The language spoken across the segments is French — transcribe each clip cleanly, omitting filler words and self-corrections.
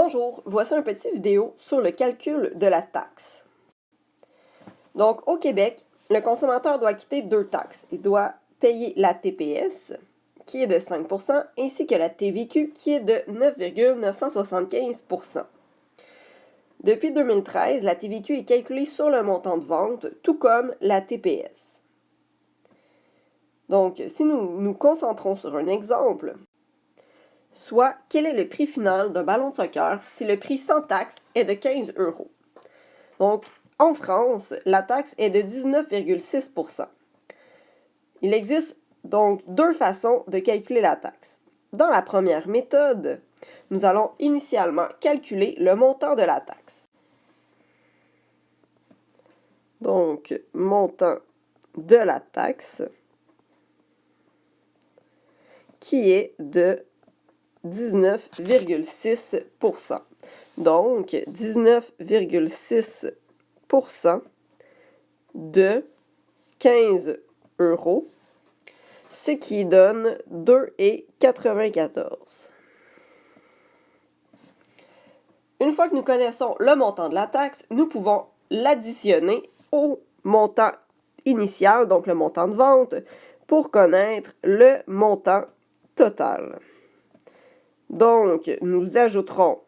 Bonjour, voici un petit vidéo sur le calcul de la taxe. Donc, au Québec, le consommateur doit acquitter deux taxes. Il doit payer la TPS, qui est de 5%, ainsi que la TVQ, qui est de 9,975%. Depuis 2013, la TVQ est calculée sur le montant de vente, tout comme la TPS. Donc, si nous nous concentrons sur un exemple, soit quel est le prix final d'un ballon de soccer si le prix sans taxe est de 15 €. Donc, en France, la taxe est de 19,6%. Il existe donc deux façons de calculer la taxe. Dans la première méthode, nous allons initialement calculer le montant de la taxe. Donc, montant de la taxe qui est de 19,6%. Donc, 19,6% de 15 €, ce qui donne 2,94 €. Une fois que nous connaissons le montant de la taxe, nous pouvons l'additionner au montant initial, donc le montant de vente, pour connaître le montant total. Donc, nous ajouterons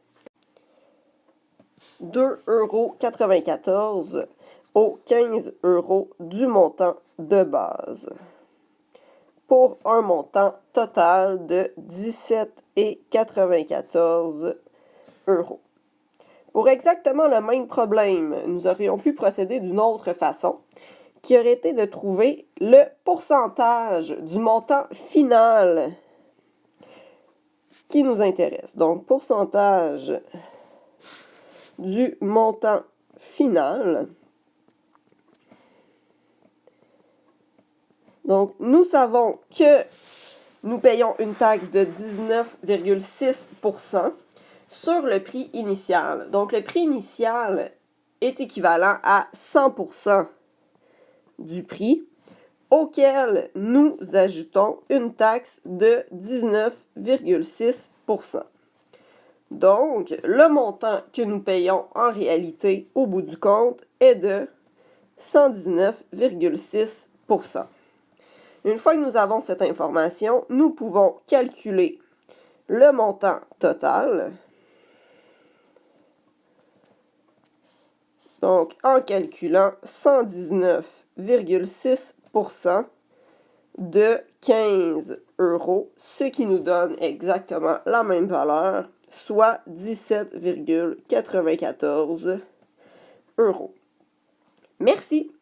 2,94 € aux 15 € du montant de base, pour un montant total de 17,94 €. Pour exactement le même problème, nous aurions pu procéder d'une autre façon, qui aurait été de trouver le pourcentage du montant final qui nous intéresse. Donc, pourcentage du montant final. Donc, nous savons que nous payons une taxe de 19,6% sur le prix initial. Donc, le prix initial est équivalent à 100% du prix, auquel nous ajoutons une taxe de 19,6%. Donc, le montant que nous payons en réalité au bout du compte est de 119,6%. Une fois que nous avons cette information, nous pouvons calculer le montant total. Donc, en calculant 119,6% de 15 €, ce qui nous donne exactement la même valeur, soit 17,94 €. Merci!